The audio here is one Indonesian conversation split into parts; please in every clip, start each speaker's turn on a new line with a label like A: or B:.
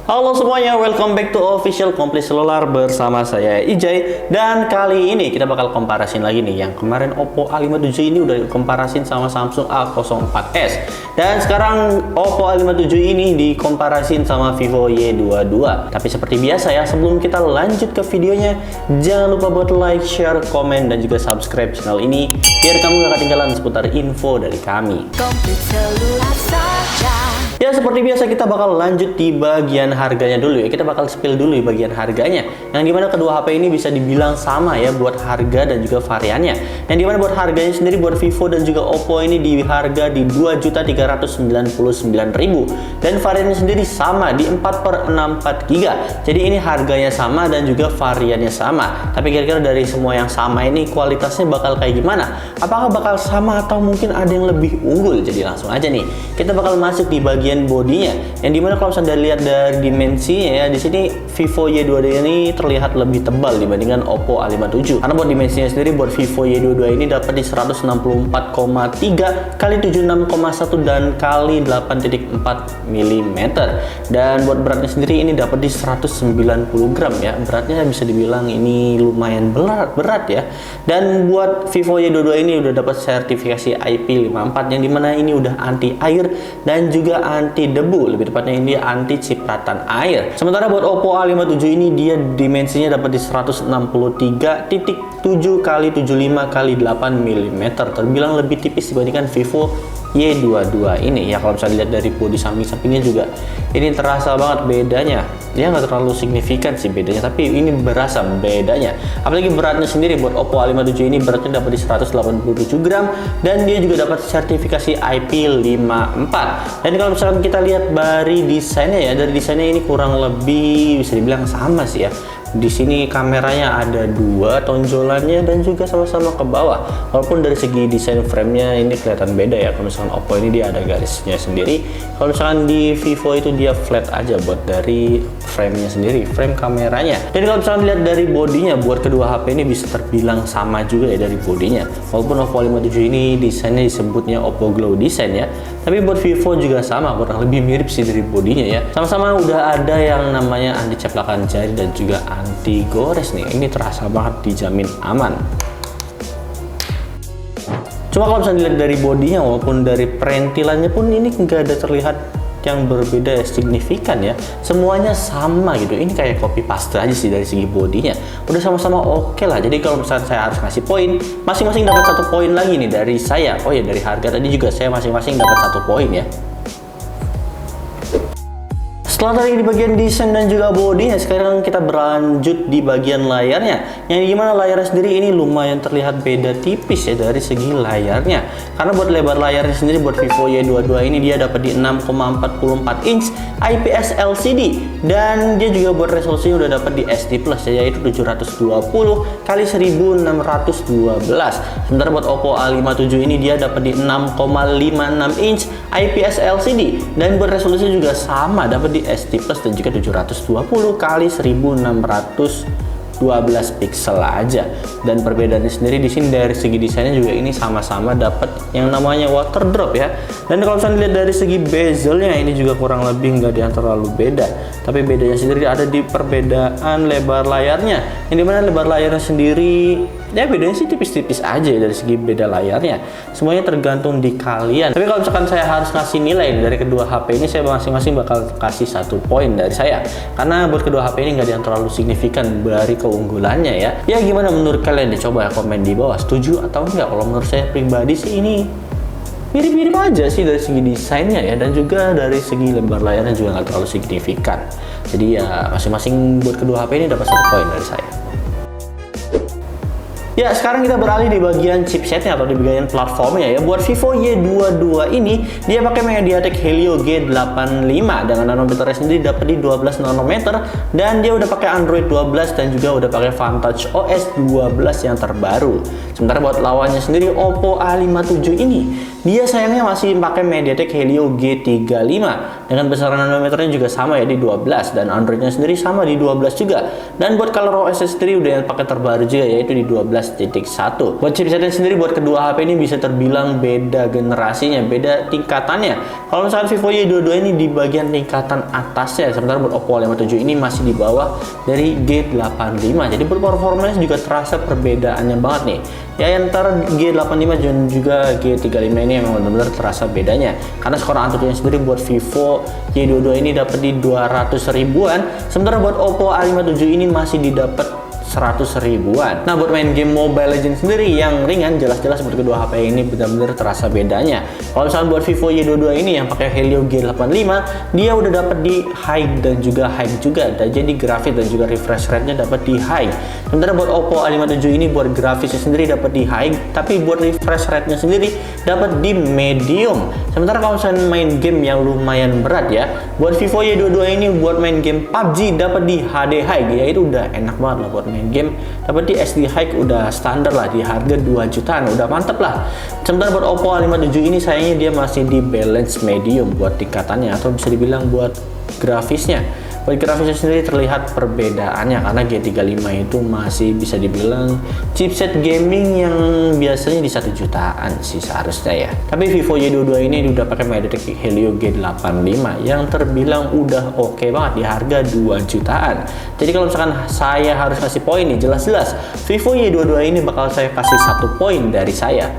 A: Halo semuanya, welcome back to Official Komplit Selular bersama saya Ijay. Dan kali ini kita bakal komparasin lagi nih. Yang kemarin Oppo A57 ini udah komparasin sama Samsung A04s. Dan sekarang Oppo A57 ini dikomparasin sama Vivo Y22. Tapi seperti biasa ya, sebelum kita lanjut ke videonya, jangan lupa buat like, share, komen, dan juga subscribe channel ini biar kamu gak ketinggalan seputar info dari kami.
B: Komplit Selular saja.
A: Ya seperti biasa kita bakal lanjut di bagian harganya dulu ya. Kita bakal spill dulu di bagian harganya. Yang dimana kedua HP ini bisa dibilang sama ya buat harga dan juga variannya. Yang dimana buat harganya sendiri buat Vivo dan juga Oppo ini di harga di 2.399.000 dan variannya sendiri sama di 4/64GB. Jadi ini harganya sama dan juga variannya sama. Tapi kira-kira dari semua yang sama ini kualitasnya bakal kayak gimana? Apakah bakal sama atau mungkin ada yang lebih unggul? Jadi langsung aja nih. Kita bakal masuk di bagian bodinya, yang dimana kalau misalnya dilihat dari dimensinya ya, di sini Vivo Y22 ini terlihat lebih tebal dibandingkan Oppo A57. Karena buat dimensinya sendiri buat Vivo Y22 ini dapat di 164,3 kali 76,1 dan kali 8,4 mm. Dan buat beratnya sendiri ini dapat di 190 gram ya. Beratnya bisa dibilang ini lumayan berat ya. Dan buat Vivo Y22 ini udah dapat sertifikasi IP54 yang dimana ini udah anti air dan juga anti debu, lebih tepatnya ini anti cipratan air. Sementara buat Oppo A57 ini dia dimensinya dapat di 163,7 kali 75 kali 8 mm, terbilang lebih tipis dibandingkan Vivo Y22 ini ya. Kalau misalnya dilihat dari bodi samping-sampingnya juga ini terasa banget bedanya. Dia nggak terlalu signifikan sih bedanya, tapi ini berasa bedanya. Apalagi beratnya sendiri buat Oppo A57 ini beratnya dapat di 187 gram dan dia juga dapat sertifikasi IP54. Dan kalau misalkan kita lihat dari desainnya ya, dari desainnya ini kurang lebih bisa dibilang sama sih ya. Di sini kameranya ada dua tonjolannya dan juga sama-sama ke bawah. Walaupun dari segi desain framenya ini kelihatan beda ya. Kalau misalkan Oppo ini dia ada garisnya sendiri. Kalau misalkan di Vivo itu dia flat aja buat dari framenya sendiri, frame kameranya. Dan kalau misalkan lihat dari bodinya, buat kedua HP ini bisa terbilang sama juga ya dari bodinya. Walaupun Oppo A57 ini desainnya disebutnya Oppo Glow Design ya, tapi buat Vivo juga sama, kurang lebih mirip sih dari bodinya ya. Sama-sama udah ada yang namanya anti caplakan jari dan juga anti gores nih. Ini terasa banget dijamin aman. Cuma kalau misalnya dilihat dari bodinya, walaupun dari perintilannya pun ini nggak ada terlihat yang berbeda signifikan ya. Semuanya sama gitu. Ini kayak copy paste aja sih dari segi bodinya. Udah sama-sama oke lah. Jadi kalau misalnya saya harus ngasih poin, masing-masing dapat 1 poin lagi nih dari saya. Oh ya, dari harga tadi juga saya masing-masing dapat 1 poin ya. Setelah tadi di bagian desain dan juga body, sekarang kita berlanjut di bagian layarnya. Yang dimana layarnya sendiri ini lumayan terlihat beda tipis ya dari segi layarnya. Karena buat lebar layarnya sendiri buat Vivo Y22 ini dia dapat di 6,44 inch IPS LCD. Dan dia juga buat resolusinya udah dapat di SD Plus ya, yaitu 720 kali 1612. Sementara buat Oppo A57 ini dia dapat di 6,56 inch IPS LCD. Dan buat resolusinya juga sama, dapat di SD Plus dan juga 720 kali 1612 pixel aja. Dan perbedaannya sendiri di sini dari segi desainnya juga ini sama-sama dapat yang namanya water drop ya. Dan kalau misalnya lihat dari segi bezelnya ini juga kurang lebih nggak yang terlalu beda. Tapi bedanya sendiri ada di perbedaan lebar layarnya. Yang dimana lebar layarnya sendiri ya bedanya sih tipis-tipis aja ya dari segi beda layarnya. Semuanya tergantung di kalian. Tapi kalau misalkan saya harus ngasih nilai dari kedua HP ini, saya masing-masing bakal kasih 1 poin dari saya. Karena buat kedua HP ini nggak ada yang terlalu signifikan dari keunggulannya ya. Ya gimana menurut kalian deh, coba komen di bawah setuju atau enggak. Kalau menurut saya pribadi sih ini mirip-mirip aja sih dari segi desainnya ya, dan juga dari segi lebar layarnya juga nggak terlalu signifikan. Jadi ya masing-masing buat kedua HP ini dapat 1 poin dari saya. Ya, sekarang kita beralih di bagian chipsetnya atau di bagian platformnya ya. Buat Vivo Y22 ini dia pakai MediaTek Helio G85 dengan nanometernya sendiri dapat di 12 nanometer dan dia udah pakai Android 12 dan juga udah pakai Vantage OS 12 yang terbaru. Sementara buat lawannya sendiri Oppo A57 ini dia sayangnya masih pakai MediaTek Helio G35 dengan besaran nanometernya juga sama ya di 12, dan Androidnya sendiri sama di 12 juga. Dan buat ColorOS sendiri udah yang pakai terbaru juga, yaitu di 12.1. Buat chipsetnya sendiri buat kedua HP ini bisa terbilang beda generasinya, beda tingkatannya. Kalau misalkan Vivo Y22 ini di bagian tingkatan atasnya, sementara buat Oppo A57 ini masih di bawah dari G85. Jadi buat performanya juga terasa perbedaannya banget nih. Ya antara G85 dan juga G35 ini memang benar-benar terasa bedanya. Karena skor Antutunya sendiri buat Vivo Y22 ini dapat di 200 ribuan, sementara buat Oppo A57 ini masih didapat 100 ribuan. Nah buat main game Mobile Legends sendiri yang ringan, jelas-jelas buat kedua HP ini benar-benar terasa bedanya. Kalau misalnya buat Vivo Y22 ini yang pakai Helio G85, dia udah dapat di high dan juga high juga, dan jadi grafis dan juga refresh rate-nya dapat di high. Sementara buat Oppo A57 ini buat grafisnya sendiri dapat di high, tapi buat refresh rate-nya sendiri dapat di medium. Sementara kalau misalnya main game yang lumayan berat ya, buat Vivo Y22 ini buat main game PUBG dapat di HD high, ya itu udah enak banget lah buat main game. Dapat di SD high udah standar lah, di harga 2 jutaan udah mantep lah. Sementara buat Oppo A57 ini sayangnya dia masih di balance medium buat tingkatannya, atau bisa dibilang buat grafisnya. Buat grafisnya sendiri terlihat perbedaannya, karena G35 itu masih bisa dibilang chipset gaming yang biasanya di 1 jutaan sih seharusnya ya. Tapi Vivo Y22 ini udah pakai MediaTek Helio G85 yang terbilang udah oke banget di harga 2 jutaan. Jadi kalau misalkan saya harus kasih poin nih, jelas-jelas Vivo Y22 ini bakal saya kasih 1 poin dari saya.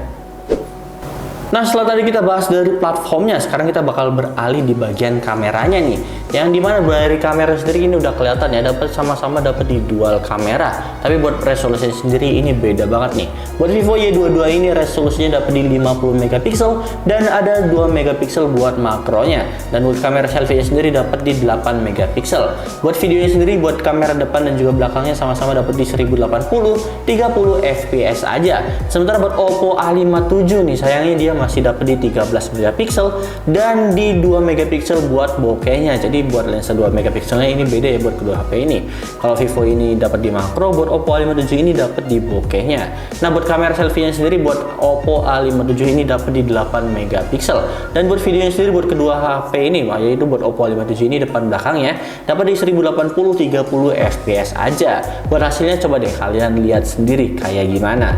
A: Nah setelah tadi kita bahas dari platformnya, sekarang kita bakal beralih di bagian kameranya nih, yang dimana dari kamera sendiri ini udah kelihatan ya, dapat sama-sama dapat di dual kamera, tapi buat resolusi sendiri ini beda banget nih. Buat Vivo Y22 ini resolusinya dapat di 50 megapiksel dan ada 2 megapiksel buat makronya, dan buat kamera selfie sendiri dapat di 8 megapiksel. Buat videonya sendiri buat kamera depan dan juga belakangnya sama-sama dapat di 1080 30 fps aja. Sementara buat Oppo A57 nih sayangnya dia masih dapat di 13 megapiksel dan di 2 megapiksel buat bokehnya. Jadi buat lensa 2 megapikselnya ini beda ya buat kedua HP ini. Kalau Vivo ini dapat di makro, buat Oppo A57 ini dapat di bokehnya. Nah buat kamera selfie-nya sendiri buat Oppo A57 ini dapat di 8 megapiksel, dan buat videonya sendiri buat kedua HP ini, yaitu buat Oppo A57 ini depan belakangnya dapat di 1080 30 fps aja. Buat hasilnya coba deh kalian lihat sendiri kayak gimana.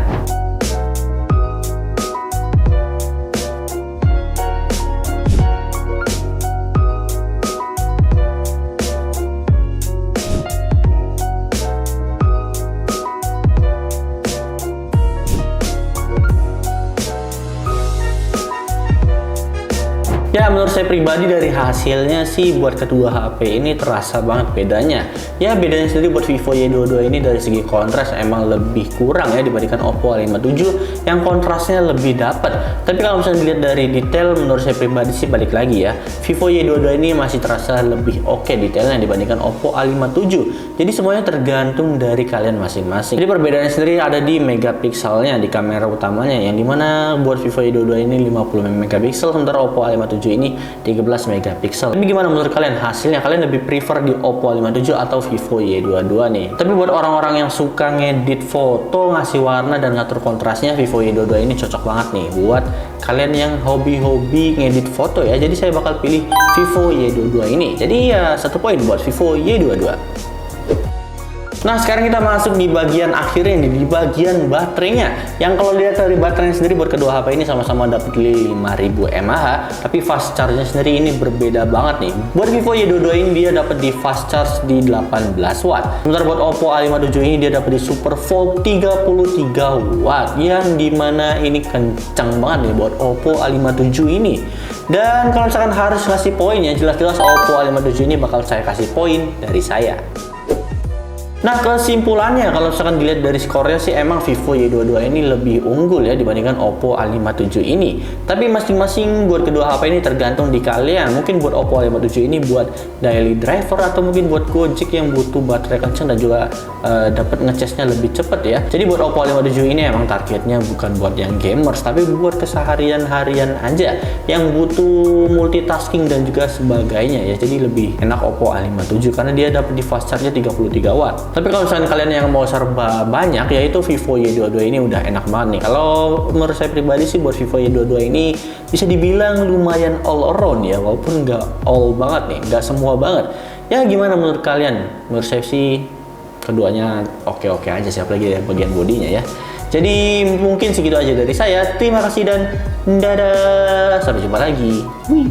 A: Ya menurut saya pribadi dari hasilnya sih buat kedua HP ini terasa banget bedanya. Ya bedanya sendiri buat Vivo Y22 ini dari segi kontras emang lebih kurang ya dibandingkan Oppo A57 yang kontrasnya lebih dapat. Tapi kalau misalnya dilihat dari detail, menurut saya pribadi sih balik lagi ya, Vivo Y22 ini masih terasa lebih oke detailnya dibandingkan Oppo A57. Jadi semuanya tergantung dari kalian masing-masing. Jadi perbedaannya sendiri ada di megapikselnya di kamera utamanya, yang dimana buat Vivo Y22 ini 50 megapiksel, sementara Oppo A57 ini 13 megapiksel. Tapi gimana menurut kalian hasilnya? Kalian lebih prefer di Oppo A57 atau Vivo Y22 nih? Tapi buat orang-orang yang suka ngedit foto, ngasih warna dan ngatur kontrasnya, Vivo Y22 ini cocok banget nih buat kalian yang hobi-hobi ngedit foto ya. Jadi saya bakal pilih Vivo Y22 ini. Jadi ya 1 poin buat Vivo Y22. Nah sekarang kita masuk di bagian akhirnya nih, di bagian baterainya. Yang kalau lihat dari baterainya sendiri buat kedua HP ini sama-sama dapat 5000 mAh, tapi fast charge-nya sendiri ini berbeda banget nih. Buat Vivo Y22 ini dia dapat di fast charge di 18 watt. Sementara buat Oppo A57 ini dia dapat di super volt 33 watt, yang dimana ini kencang banget nih buat Oppo A57 ini. Dan kalau misalkan harus ngasih poin ya, jelas-jelas Oppo A57 ini bakal saya kasih poin dari saya. Nah kesimpulannya kalau misalkan dilihat dari skornya sih emang Vivo Y22 ini lebih unggul ya dibandingkan Oppo A57 ini. Tapi masing-masing buat kedua HP ini tergantung di kalian. Mungkin buat Oppo A57 ini buat daily driver, atau mungkin buat Gojek yang butuh baterai kencang dan juga dapat ngecasnya lebih cepat ya. Jadi buat Oppo A57 ini emang targetnya bukan buat yang gamers, tapi buat keseharian-harian aja yang butuh multitasking dan juga sebagainya ya. Jadi lebih enak Oppo A57 karena dia dapat di fast charge-nya 33 watt. Tapi kalau misalnya kalian yang mau serba banyak, yaitu Vivo Y22 ini udah enak banget nih. Kalau menurut saya pribadi sih buat Vivo Y22 ini bisa dibilang lumayan all around ya, walaupun nggak all banget nih, nggak semua banget. Ya gimana menurut kalian? Menurut saya sih keduanya oke-oke aja sih, apalagi ya bagian bodinya ya. Jadi mungkin segitu aja dari saya. Terima kasih dan dadah. Sampai jumpa lagi. Wih.